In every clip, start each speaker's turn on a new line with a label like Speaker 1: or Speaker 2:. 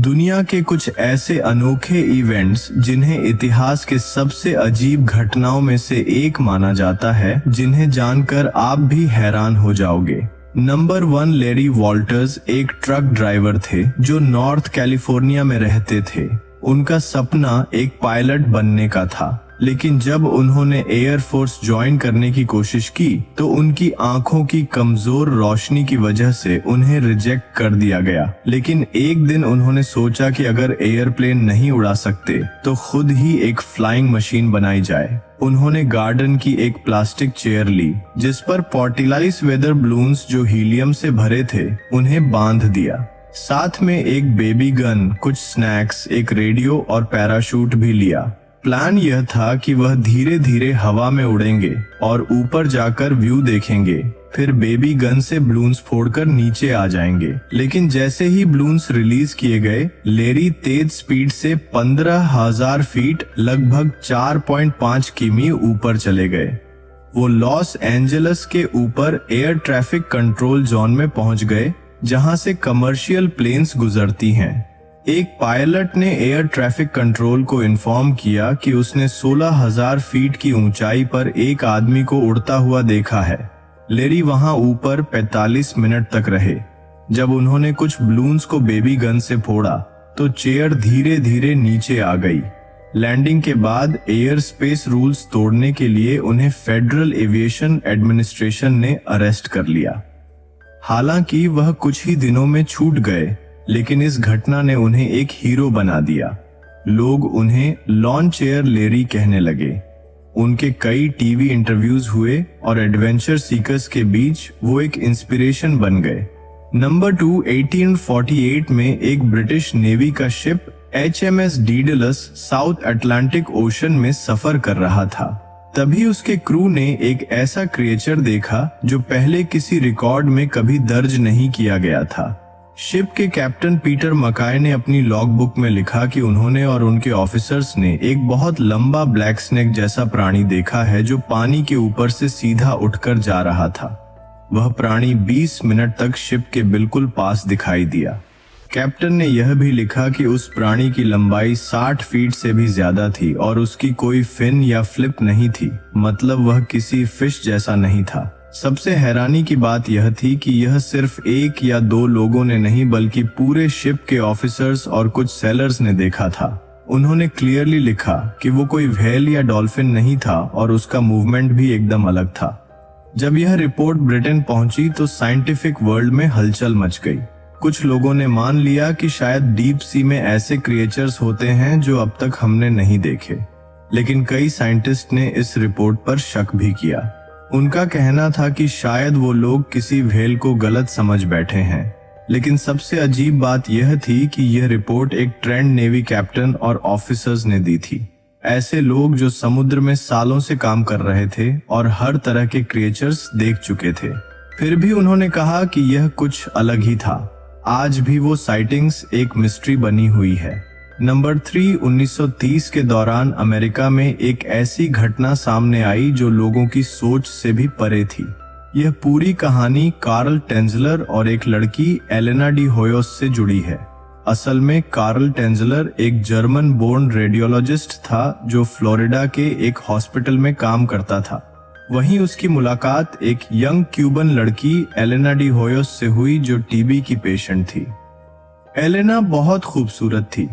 Speaker 1: दुनिया के कुछ ऐसे अनोखे इवेंट्स जिन्हें इतिहास के सबसे अजीब घटनाओं में से एक माना जाता है, जिन्हें जानकर आप भी हैरान हो जाओगे। नंबर 1, लैरी वॉल्टर्स एक ट्रक ड्राइवर थे जो नॉर्थ कैलिफोर्निया में रहते थे। उनका सपना एक पायलट बनने का था, लेकिन जब उन्होंने एयर फोर्स ज्वाइन करने की कोशिश की तो उनकी आंखों की कमजोर रोशनी की वजह से उन्हें रिजेक्ट कर दिया गया। लेकिन एक दिन उन्होंने सोचा कि अगर एयरप्लेन नहीं उड़ा सकते तो खुद ही एक फ्लाइंग मशीन बनाई जाए। उन्होंने गार्डन की एक प्लास्टिक चेयर ली जिस पर पोर्टिलाइज वेदर बलून्स जो हीलियम से भरे थे उन्हें बांध दिया। साथ में एक बेबी गन, कुछ स्नैक्स, एक रेडियो और पैराशूट भी लिया। प्लान यह था कि वह धीरे धीरे हवा में उड़ेंगे और ऊपर जाकर व्यू देखेंगे, फिर बेबी गन से बलून्स फोड़कर नीचे आ जाएंगे। लेकिन जैसे ही बलून्स रिलीज किए गए, लैरी तेज स्पीड से 15,000 फीट लगभग 4.5 किमी ऊपर चले गए। वो लॉस एंजल्स के ऊपर एयर ट्रैफिक कंट्रोल जोन में पहुंच गए, जहां से कमर्शियल प्लेन्स गुजरती हैं। एक पायलट ने एयर ट्रैफिक कंट्रोल को इन्फॉर्म किया कि उसने 16,000 फीट की ऊंचाई पर एक आदमी को उड़ता हुआ देखा है। लैरी वहां ऊपर 45 मिनट तक रहे। जब उन्होंने कुछ बलून्स को बेबी गन से फोड़ा तो चेयर धीरे धीरे नीचे आ गई। लैंडिंग के बाद एयर स्पेस रूल्स तोड़ने के लिए उन्हें फेडरल एविएशन एडमिनिस्ट्रेशन ने अरेस्ट कर लिया। हालांकि वह कुछ ही दिनों में छूट गए, लेकिन इस घटना ने उन्हें एक हीरो बना दिया। लोग उन्हें लॉन्च एयर लैरी कहने लगे। उनके कई टीवी इंटरव्यूज हुए और एडवेंचर सीकर्स के बीच वो एक इंस्पिरेशन बन गए। नंबर 2, 1848 में एक ब्रिटिश नेवी का ship HMS Daedalus South Atlantic Ocean में सफर कर रहा था। तभी उसके क्रू ने एक ऐसा क्रिएचर देखा जो पहले किसी रिकॉर्ड में कभी दर्ज नहीं किया गया था। शिप के कैप्टन पीटर मकाय ने अपनी लॉग बुक में लिखा कि उन्होंने और उनके ऑफिसर्स ने एक बहुत लंबा ब्लैक स्नेक जैसा प्राणी देखा है जो पानी के ऊपर से सीधा उठकर जा रहा था। वह प्राणी 20 मिनट तक शिप के बिल्कुल पास दिखाई दिया। कैप्टन ने यह भी लिखा कि उस प्राणी की लंबाई 60 फीट से भी ज्यादा थी और उसकी कोई फिन या फ्लिप नहीं थी, मतलब वह किसी फिश जैसा नहीं था। सबसे हैरानी की बात यह थी कि यह सिर्फ एक या दो लोगों ने नहीं बल्कि पूरे शिप के ऑफिसर्स और कुछ सेलर्स ने देखा था। उन्होंने क्लियरली लिखा कि वो कोई व्हेल या डॉल्फिन नहीं था और उसका मूवमेंट भी एकदम अलग था। जब यह रिपोर्ट ब्रिटेन पहुंची तो साइंटिफिक वर्ल्ड में हलचल मच गई। कुछ लोगों ने मान लिया कि शायद डीप सी में ऐसे क्रिएचर्स होते हैं जो अब तक हमने नहीं देखे, लेकिन कई साइंटिस्ट ने इस रिपोर्ट पर शक भी किया। उनका कहना था कि शायद वो लोग किसी व्हेल को गलत समझ बैठे हैं। लेकिन सबसे अजीब बात यह थी कि यह रिपोर्ट एक ट्रेंड नेवी कैप्टन और ऑफिसर्स ने दी थी। ऐसे लोग जो समुद्र में सालों से काम कर रहे थे और हर तरह के क्रिएचर्स देख चुके थे। फिर भी उन्होंने कहा कि यह कुछ अलग ही था। आज भी वो साइटिंग्स एक मिस्ट्री बनी हुई है। नंबर 3, 1930 के दौरान अमेरिका में एक ऐसी घटना सामने आई जो लोगों की सोच से भी परे थी। यह पूरी कहानी कार्ल टेंजलर और एक लड़की एलेना डी होयोस से जुड़ी है। असल में कार्ल टेंजलर एक जर्मन बोर्न रेडियोलॉजिस्ट था जो फ्लोरिडा के एक हॉस्पिटल में काम करता था। वहीं उसकी मुलाकात एक यंग क्यूबन लड़की एलेना डी होयोस से हुई जो टीबी की पेशेंट थी। एलेना बहुत खूबसूरत थी।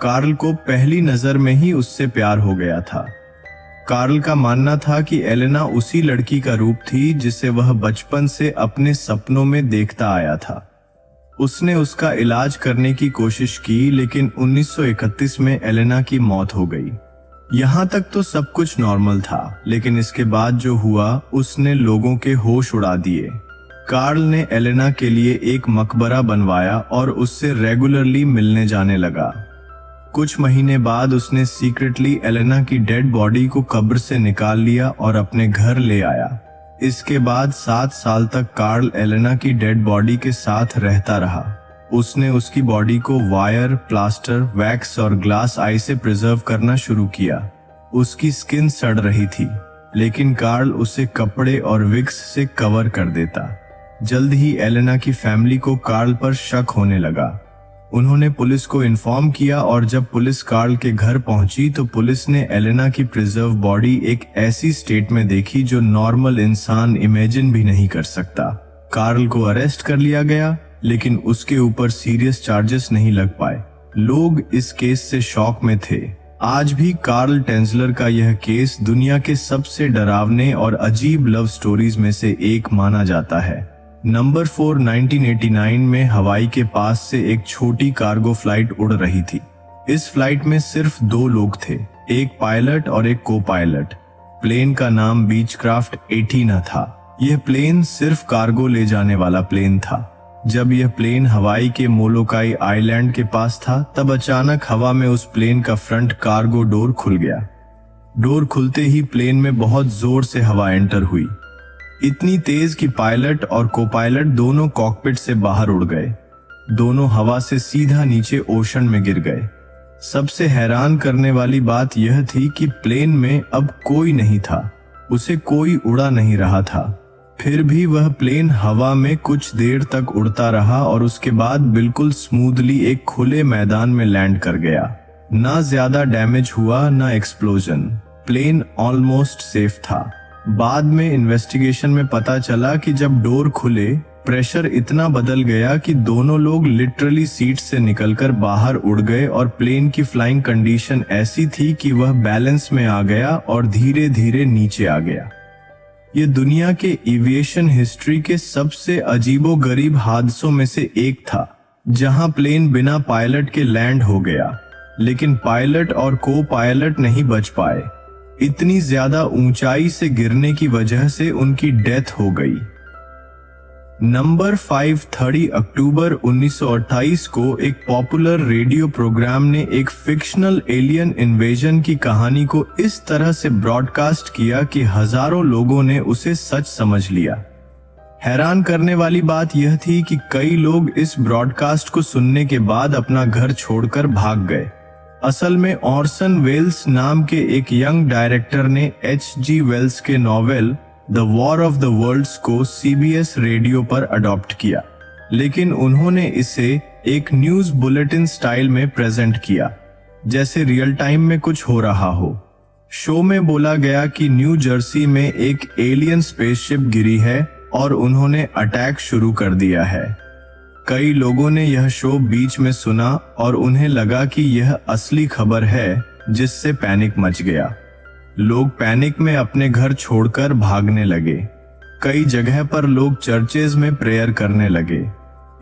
Speaker 1: कार्ल को पहली नजर में ही उससे प्यार हो गया था। कार्ल का मानना था कि एलेना उसी लड़की का रूप थी जिसे वह बचपन से अपने सपनों में देखता आया था। उसने उसका इलाज करने की कोशिश की, लेकिन 1931 में एलेना की मौत हो गई। यहाँ तक तो सब कुछ नॉर्मल था, लेकिन इसके बाद जो हुआ उसने लोगों के होश उड़ा दिए। कार्ल ने एलेना के लिए एक मकबरा बनवाया और उससे रेगुलरली मिलने जाने लगा। कुछ महीने बाद उसने सीक्रेटली एलेना की डेड बॉडी को कब्र से निकाल लिया और अपने घर ले आया। इसके बाद 7 साल तक कार्ल एलेना की डेड बॉडी के साथ रहता रहा। उसने उसकी बॉडी को वायर, प्लास्टर, वैक्स और ग्लास आई से प्रिजर्व करना शुरू किया। उसकी स्किन सड़ रही थी, लेकिन कार्ल उसे कपड़े और विक्स से कवर कर देता। जल्द ही एलेना की फैमिली को कार्ल पर शक होने लगा। उन्होंने पुलिस को इन्फॉर्म किया और जब पुलिस कार्ल के घर पहुंची तो पुलिस ने एलेना की प्रिजर्व बॉडी एक ऐसी स्टेट में देखी जो नॉर्मल इंसान इमेजिन भी नहीं कर सकता। कार्ल को अरेस्ट कर लिया गया, लेकिन उसके ऊपर सीरियस चार्जेस नहीं लग पाए। लोग इस केस से शॉक में थे। आज भी कार्ल टेंजलर का यह केस दुनिया के सबसे डरावने और अजीब लव स्टोरीज में से एक माना जाता है। नंबर 4, 1989 में हवाई के पास से एक छोटी कार्गो फ्लाइट उड़ रही थी। इस फ्लाइट में सिर्फ 2 लोग थे, एक पायलट और एक को पायलट। प्लेन का नाम बीचक्राफ्ट 18 था। यह प्लेन सिर्फ कार्गो ले जाने वाला प्लेन था। जब यह प्लेन हवाई के मोलोकाई आइलैंड के पास था, तब अचानक हवा में उस प्लेन का फ्रंट कार्गो डोर खुल गया। डोर खुलते ही प्लेन में बहुत जोर से हवा एंटर हुई, इतनी तेज कि पायलट और को पायलट दोनों कॉकपिट से बाहर उड़ गए। दोनों हवा से सीधा नीचे ओशन में गिर गए। सबसे हैरान करने वाली बात यह थी कि प्लेन में अब कोई नहीं था, उसे कोई उड़ा नहीं रहा था। फिर भी वह प्लेन हवा में कुछ देर तक उड़ता रहा और उसके बाद बिल्कुल स्मूथली एक खुले मैदान में लैंड कर गया। ना ज्यादा डैमेज हुआ, ना एक्सप्लोजन। प्लेन ऑलमोस्ट सेफ था। बाद में इन्वेस्टिगेशन में पता चला कि जब डोर खुले, प्रेशर इतना बदल गया कि दोनों लोग लिटरली सीट से निकलकर बाहर उड़ गए और प्लेन की फ्लाइंग कंडीशन ऐसी थी कि वह बैलेंस में आ गया और धीरे धीरे नीचे आ गया। ये दुनिया के एविएशन हिस्ट्री के सबसे अजीबोगरीब हादसों में से एक था, जहां प्लेन बिना पायलट के लैंड हो गया, लेकिन पायलट और को पायलट नहीं बच पाए। इतनी ज्यादा ऊंचाई से गिरने की वजह से उनकी डेथ हो गई। नंबर 5, 30 अक्टूबर 1928 को एक पॉपुलर रेडियो प्रोग्राम ने एक फिक्शनल एलियन इन्वेजन की कहानी को इस तरह से ब्रॉडकास्ट किया कि हजारों लोगों ने उसे सच समझ लिया। हैरान करने वाली बात यह थी कि कई लोग इस ब्रॉडकास्ट को सुनने के बाद अपना घर छोड़कर भाग गए। असल में ऑर्सन वेल्स नाम के एक यंग डायरेक्टर ने H.G. वेल्स के novel The War of the Worlds को CBS रेडियो पर अडॉप्ट किया, लेकिन उन्होंने इसे एक न्यूज बुलेटिन स्टाइल में प्रेजेंट किया, जैसे रियल टाइम में कुछ हो रहा हो। शो में बोला गया कि न्यू जर्सी में एक एलियन स्पेसशिप गिरी है और उन्होंने अटैक शुरू कर दिया है। कई लोगों ने यह शो बीच में सुना और उन्हें लगा कि यह असली खबर है, जिससे पैनिक मच गया। लोग पैनिक में अपने घर छोड़कर भागने लगे। कई जगह पर लोग चर्चेज में प्रेयर करने लगे।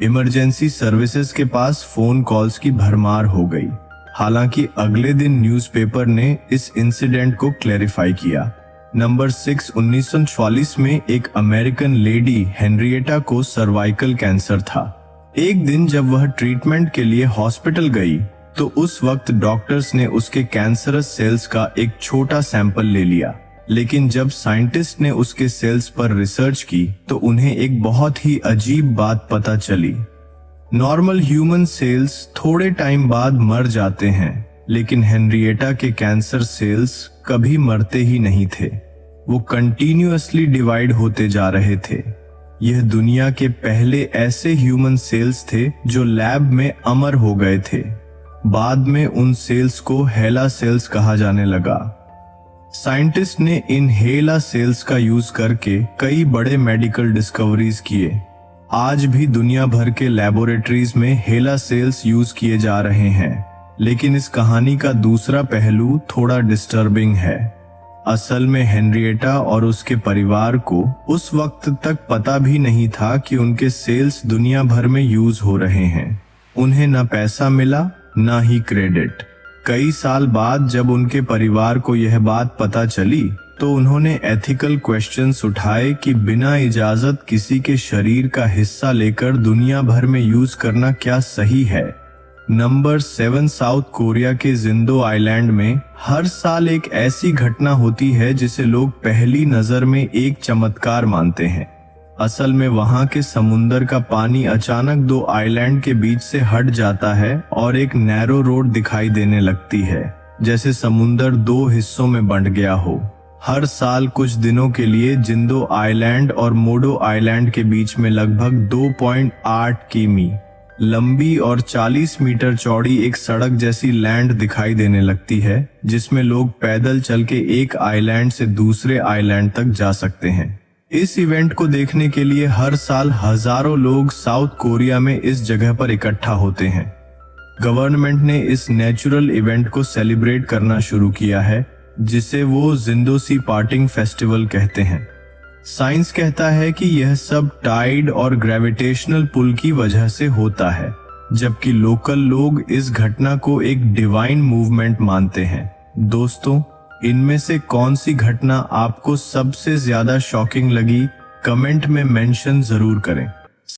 Speaker 1: इमरजेंसी सर्विसेज के पास फोन कॉल्स की भरमार हो गई। हालांकि अगले दिन न्यूज़पेपर ने इस इंसिडेंट को क्लैरिफाई किया। नंबर 6, 1944 में एक अमेरिकन लेडी हेनरिएटा को सर्वाइकल कैंसर था। एक दिन जब वह ट्रीटमेंट के लिए हॉस्पिटल गई, तो उस वक्त डॉक्टर्स ने उसके कैंसरस सेल्स का एक छोटा सैंपल ले लिया, लेकिन जब साइंटिस्ट ने उसके सेल्स पर रिसर्च की तो उन्हें एक बहुत ही अजीब बात पता चली। नॉर्मल ह्यूमन सेल्स थोड़े टाइम बाद मर जाते हैं, लेकिन हेनरिएटा के कैंसर सेल्स कभी मरते ही नहीं थे। वो कंटिन्यूअसली डिवाइड होते जा रहे थे। यह दुनिया के पहले ऐसे ह्यूमन सेल्स थे जो लैब में अमर हो गए थे। बाद में उन सेल्स को हेला सेल्स कहा जाने लगा। साइंटिस्ट ने इन हेला सेल्स का यूज करके कई बड़े मेडिकल डिस्कवरीज किए। आज भी दुनिया भर के लैबोरेटरीज में हेला सेल्स यूज किए जा रहे हैं, लेकिन इस कहानी का दूसरा पहलू थोड़ा डिस्टर्बिंग है। असल में हेनरिएटा और उसके परिवार को उस वक्त तक पता भी नहीं था कि उनके सेल्स दुनिया भर में यूज हो रहे हैं। उन्हें न पैसा मिला, न ही क्रेडिट। कई साल बाद जब उनके परिवार को यह बात पता चली, तो उन्होंने एथिकल क्वेश्चंस उठाए कि बिना इजाजत किसी के शरीर का हिस्सा लेकर दुनिया भर में यूज करना क्या सही है। नंबर 7, साउथ कोरिया के जिंदो आइलैंड में हर साल एक ऐसी घटना होती है जिसे लोग पहली नजर में एक चमत्कार मानते हैं। असल में वहां के समुंदर का पानी अचानक 2 आइलैंड के बीच से हट जाता है और एक नैरो रोड दिखाई देने लगती है, जैसे समुंदर 2 हिस्सों में बंट गया हो। हर साल कुछ दिनों के लिए जिंदो आइलैंड और मोडो आइलैंड के बीच में लगभग 2.8 किमी लंबी और 40 मीटर चौड़ी एक सड़क जैसी लैंड दिखाई देने लगती है, जिसमें लोग पैदल चल के एक आइलैंड से दूसरे आइलैंड तक जा सकते हैं। इस इवेंट को देखने के लिए हर साल हजारों लोग साउथ कोरिया में इस जगह पर इकट्ठा होते हैं। गवर्नमेंट ने इस नेचुरल इवेंट को सेलिब्रेट करना शुरू किया है, जिसे वो जिंदोसी पार्टिंग फेस्टिवल कहते हैं। साइंस कहता है कि यह सब टाइड और ग्रेविटेशनल पुल की वजह से होता है, जबकि लोकल लोग इस घटना को एक डिवाइन मूवमेंट मानते हैं। दोस्तों, इनमें से कौन सी घटना आपको सबसे ज्यादा शॉकिंग लगी, कमेंट में मेंशन जरूर करें।